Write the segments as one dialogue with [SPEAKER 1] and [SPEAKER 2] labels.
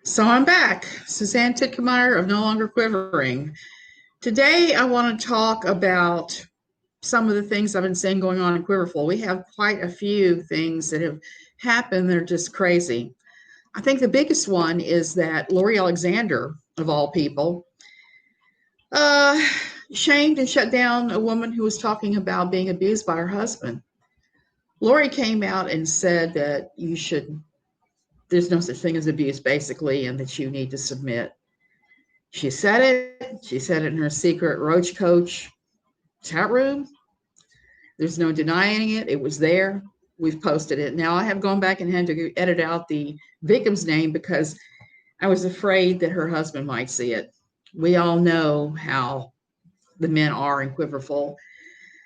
[SPEAKER 1] So I'm back, Suzanne Titkemeyer of No Longer Quivering. Today I want to talk about some of the things I've been seeing going on in Quiverful. We have quite a few things that have happened that are just crazy. I think the biggest one is that Lori Alexander, of all people, uh, shamed and shut down a woman who was talking about being abused by her husband. Lori came out and said that there's no such thing as abuse, basically, and that you need to submit. She said it. She said it in her secret Roach Coach chat room. There's no denying it. It was there. We've posted it. Now, I have gone back and had to edit out the victim's name because I was afraid that her husband might see it. We all know how the men are in Quiverful,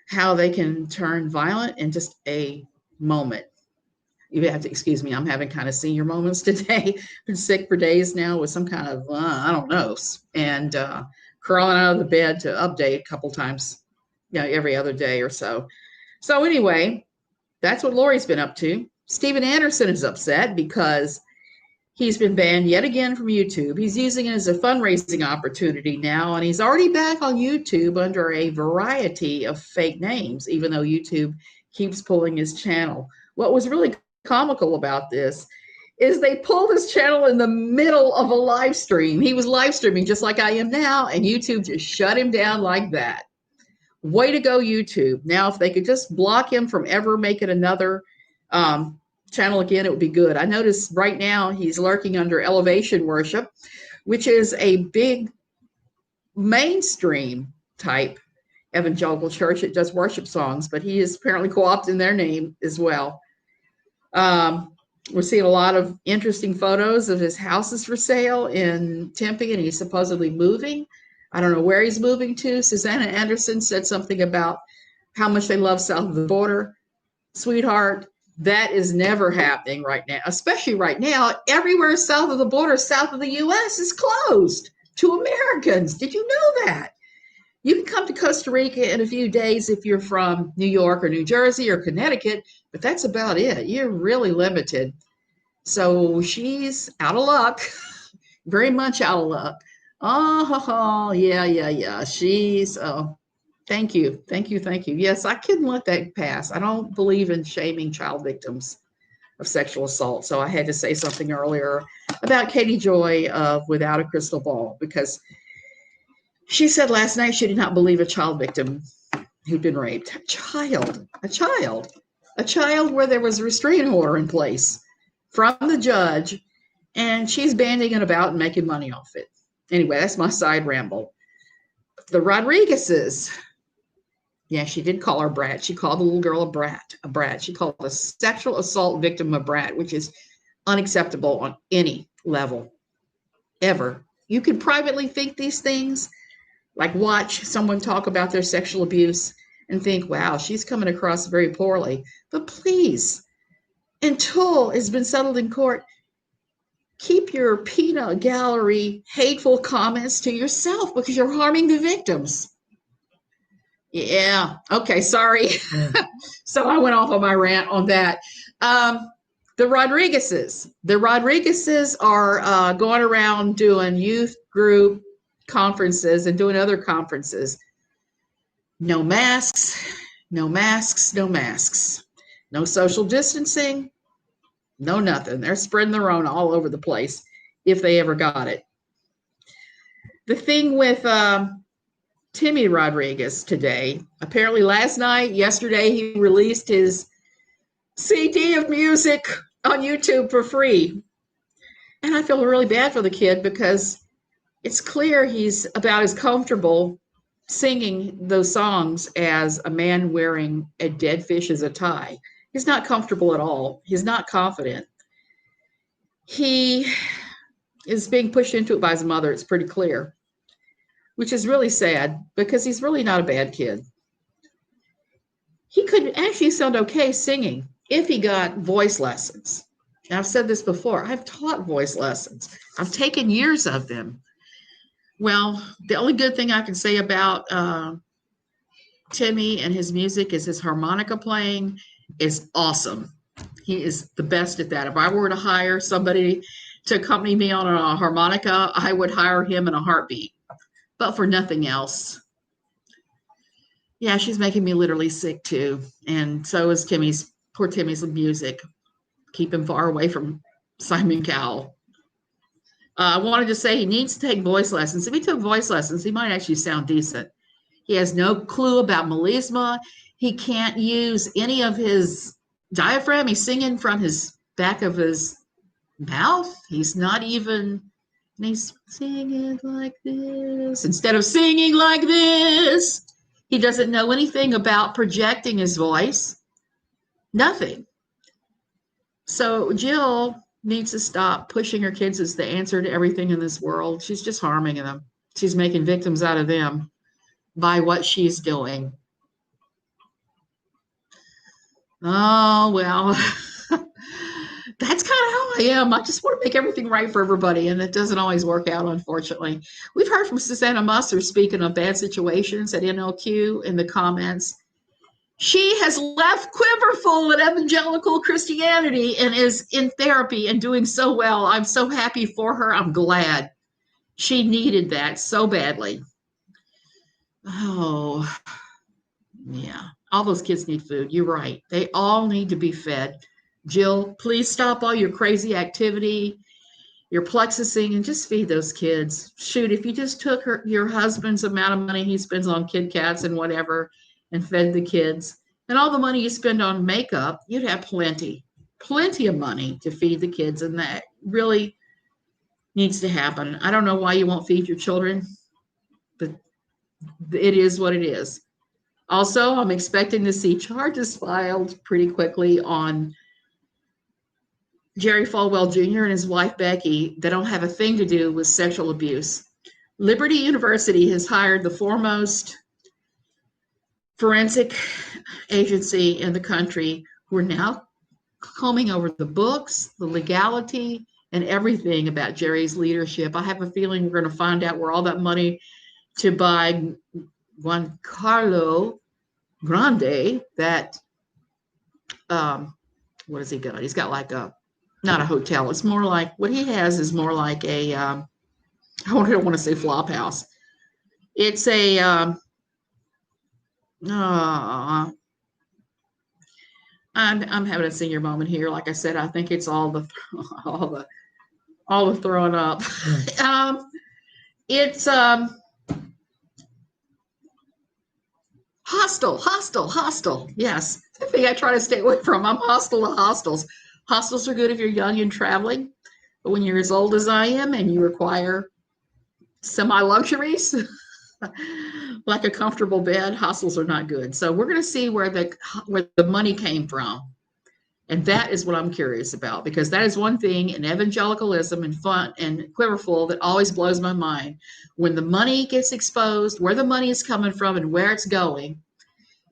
[SPEAKER 1] how they can turn violent in just a moment. You have to excuse me. I'm having kind of senior moments today. Been sick for days now with some kind of, I don't know, and crawling out of the bed to update a couple times, every other day or so. So anyway, that's what Lori's been up to. Steven Anderson is upset because he's been banned yet again from YouTube. He's using it as a fundraising opportunity now, and he's already back on YouTube under a variety of fake names, even though YouTube keeps pulling his channel. What was really comical about this is they pulled his channel in the middle of a live stream. He was live streaming just like I am now, and YouTube just shut him down like that. Way to go, YouTube. Now, if they could just block him from ever making another channel again, it would be good. I notice right now he's lurking under Elevation Worship, which is a big mainstream type evangelical church that does worship songs, but he is apparently co-opting their name as well. We're seeing a lot of interesting photos of his houses for sale in Tempe, and he's supposedly moving. I don't know where he's moving to. Susanna Anderson said something about how much they love south of the border. Sweetheart, that is never happening right now, especially right now. Everywhere south of the border, south of the U.S. is closed to Americans. Did you know that? You can come to Costa Rica in a few days if you're from New York or New Jersey or Connecticut, but that's about it. You're really limited. So she's out of luck, very much out of luck. Oh, yeah. Thank you. Yes, I couldn't let that pass. I don't believe in shaming child victims of sexual assault. So I had to say something earlier about Katie Joy of Without a Crystal Ball, because she said last night she did not believe a child victim who'd been raped. A child where there was a restraining order in place from the judge, and she's banding it about and making money off it. Anyway, that's my side ramble. The Rodrigueses. Yeah, she did call her a brat. She called the little girl a brat. She called a sexual assault victim a brat, which is unacceptable on any level, ever. You can privately think these things, like watch someone talk about their sexual abuse and think, wow, she's coming across very poorly. But please, until it's been settled in court, keep your peanut gallery hateful comments to yourself, because you're harming the victims. Yeah. Okay. Sorry. So I went off on my rant on that. The Rodrigueses are going around doing youth group conferences and doing other conferences. No masks, no social distancing, no nothing. They're spreading the Rona all over the place if they ever got it. The thing with Timmy Rodrigues today, apparently yesterday, he released his CD of music on YouTube for free. And I feel really bad for the kid, because it's clear he's about as comfortable singing those songs as a man wearing a dead fish as a tie. He's not comfortable at all. He's not confident. He is being pushed into it by his mother. It's pretty clear, which is really sad, because he's really not a bad kid. He could actually sound okay singing if he got voice lessons. And I've said this before. I've taught voice lessons. I've taken years of them. Well, the only good thing I can say about Timmy and his music is his harmonica playing is awesome. He is the best at that. If I were to hire somebody to accompany me on a harmonica, I would hire him in a heartbeat, but for nothing else. Yeah, she's making me literally sick too. And so is poor Timmy's music. Keep him far away from Simon Cowell. I wanted to say he needs to take voice lessons. If he took voice lessons, he might actually sound decent. He has no clue about melisma. He can't use any of his diaphragm. He's singing from his back of his mouth. He's not even, and he's singing like this instead of singing like this. He doesn't know anything about projecting his voice. Nothing. So Jill needs to stop pushing her kids as the answer to everything in this world. She's just harming them. She's making victims out of them by what she's doing. Oh, well, that's kind of how I am. I just want to make everything right for everybody, and it doesn't always work out, unfortunately. We've heard from Susanna Musser speaking of bad situations at NLQ in the comments. She has left Quiverful at Evangelical Christianity and is in therapy and doing so well. I'm so happy for her. I'm glad. She needed that so badly. Oh, yeah. All those kids need food. You're right. They all need to be fed. Jill, please stop all your crazy activity, your plexusing, and just feed those kids. Shoot, if you just took your husband's amount of money he spends on Kit Kats and whatever and fed the kids, and all the money you spend on makeup, you'd have plenty of money to feed the kids, and that really needs to happen. I don't know why you won't feed your children, but it is what it is. Also, I'm expecting to see charges filed pretty quickly on Jerry Falwell Jr. and his wife, Becki, that don't have a thing to do with sexual abuse. Liberty University has hired the foremost forensic agency in the country who are now combing over the books, the legality, and everything about Jerry's leadership. I have a feeling we're going to find out where all that money to buy Juan Carlo Grande, that what has he got? He's got like not a hotel. It's more like, what he has is more like a I don't want to say flop house. It's a I'm having a senior moment here. Like I said, I think it's all the throwing up. It's hostile. Yes, the thing I try to stay away from. I'm hostile to hostels. Hostels are good if you're young and traveling, but when you're as old as I am and you require semi-luxuries, like a comfortable bed, hostels are not good. So we're going to see where the money came from. And that is what I'm curious about, because that is one thing in evangelicalism and fun and Quiverful that always blows my mind. When the money gets exposed, where the money is coming from and where it's going,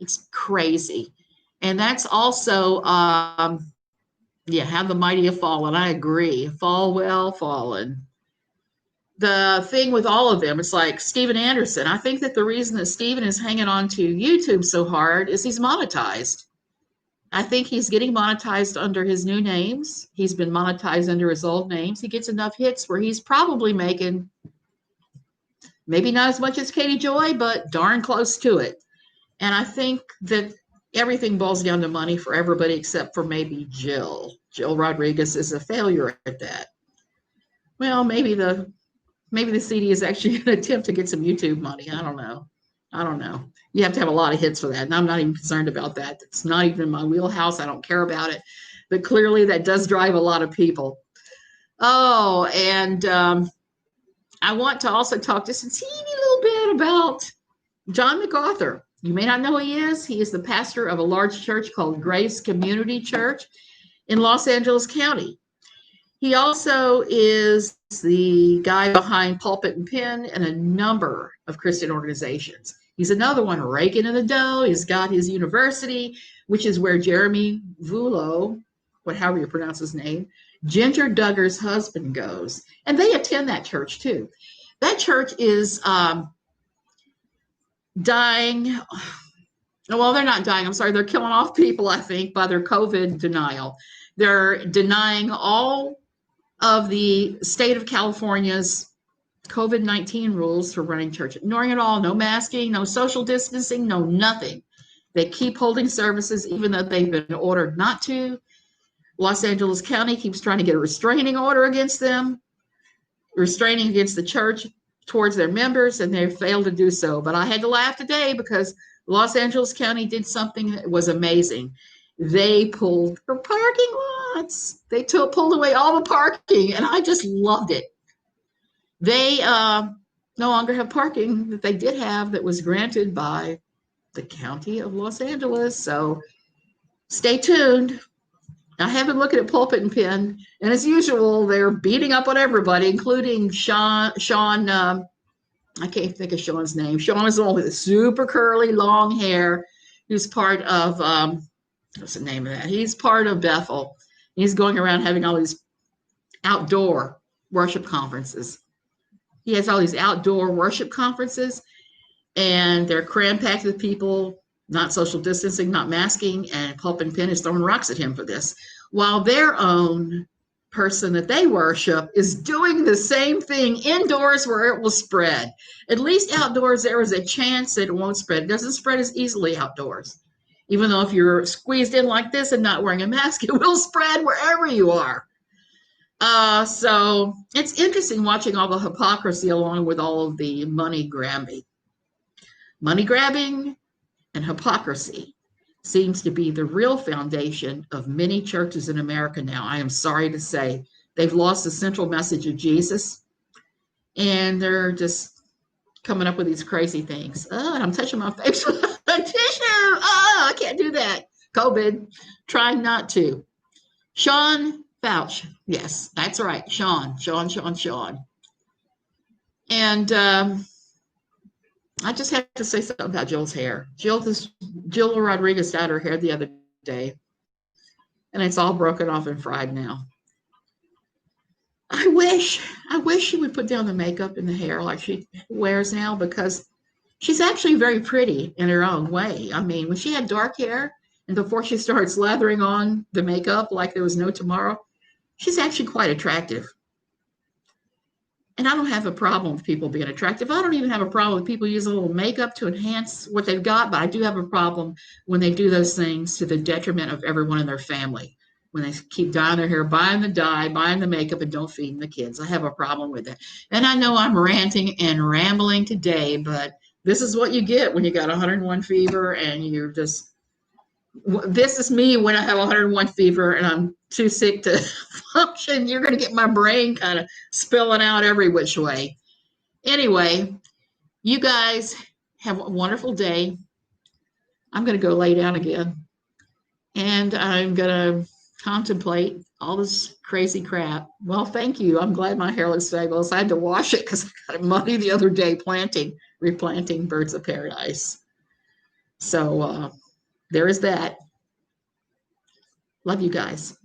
[SPEAKER 1] it's crazy. And that's also, how the mighty have fallen. I agree. Falwell, fallen. The thing with all of them, it's like Steven Anderson. I think that the reason that Steven is hanging on to YouTube so hard is he's monetized. I think he's getting monetized under his new names. He's been monetized under his old names. He gets enough hits where he's probably making maybe not as much as Katie Joy, but darn close to it. And I think that everything boils down to money for everybody except for maybe Jill. Jill Rodrigues is a failure at that. Well, maybe the CD is actually an attempt to get some YouTube money. I don't know. You have to have a lot of hits for that. And I'm not even concerned about that. It's not even in my wheelhouse. I don't care about it. But clearly that does drive a lot of people. Oh, and I want to also talk just a teeny little bit about John MacArthur. You may not know who he is. He is the pastor of a large church called Grace Community Church in Los Angeles County. He also is the guy behind Pulpit and Pen and a number of Christian organizations. He's another one raking in the dough. He's got his university, which is where Jerry Vuolo, however you pronounce his name, Jinger Duggar's husband goes. And they attend that church too. That church is dying. Well, they're not dying. I'm sorry. They're killing off people, I think, by their COVID denial. They're denying all of the state of California's COVID-19 rules for running church, ignoring it all, no masking, no social distancing, no nothing. They keep holding services even though they've been ordered not to. Los Angeles County keeps trying to get a restraining order against them, restraining against the church towards their members, and they've failed to do so. But I had to laugh today because Los Angeles County did something that was amazing. They pulled the parking lots. They pulled away all the parking, and I just loved it. They no longer have parking that they did have that was granted by the County of Los Angeles. So stay tuned. I have been looking at Pulpit and Pen, and as usual, they're beating up on everybody, including Sean. I can't think of Sean's name. Sean is the one with the super curly, long hair. Who's part of what's the name of that? He's part of Bethel. He's going around having all these outdoor worship conferences. He has all these outdoor worship conferences, and they're cram-packed with people, not social distancing, not masking, and Pulpit and Pen is throwing rocks at him for this, while their own person that they worship is doing the same thing indoors where it will spread. At least outdoors, there is a chance that it won't spread. It doesn't spread as easily outdoors. Even though if you're squeezed in like this and not wearing a mask, it will spread wherever you are. So it's interesting watching all the hypocrisy along with all of the money grabbing. Money grabbing and hypocrisy seems to be the real foundation of many churches in America now. I am sorry to say they've lost the central message of Jesus, and they're just coming up with these crazy things. Oh, and I'm touching my face with a tissue. Oh, I can't do that. COVID, trying not to. Sean Fauci. Yes, that's right. Sean. And I just have to say something about Jill's hair. Jill Rodrigues dyed her hair the other day, and it's all broken off and fried now. I wish she would put down the makeup and the hair like she wears now, because she's actually very pretty in her own way. I mean, when she had dark hair and before she started slathering on the makeup like there was no tomorrow, she's actually quite attractive. And I don't have a problem with people being attractive. I don't even have a problem with people using a little makeup to enhance what they've got, but I do have a problem when they do those things to the detriment of everyone in their family. When they keep dyeing their hair, buying the dye, buying the makeup, and don't feed the kids. I have a problem with it. And I know I'm ranting and rambling today, but this is what you get when you got 101 fever and you're just, this is me when I have 101 fever and I'm too sick to function. You're going to get my brain kind of spilling out every which way. Anyway, you guys have a wonderful day. I'm going to go lay down again, and I'm going to contemplate all this crazy crap. Well, thank you. I'm glad my hair looks fabulous. I had to wash it because I got it muddy the other day replanting birds of paradise. So there is that. Love you guys.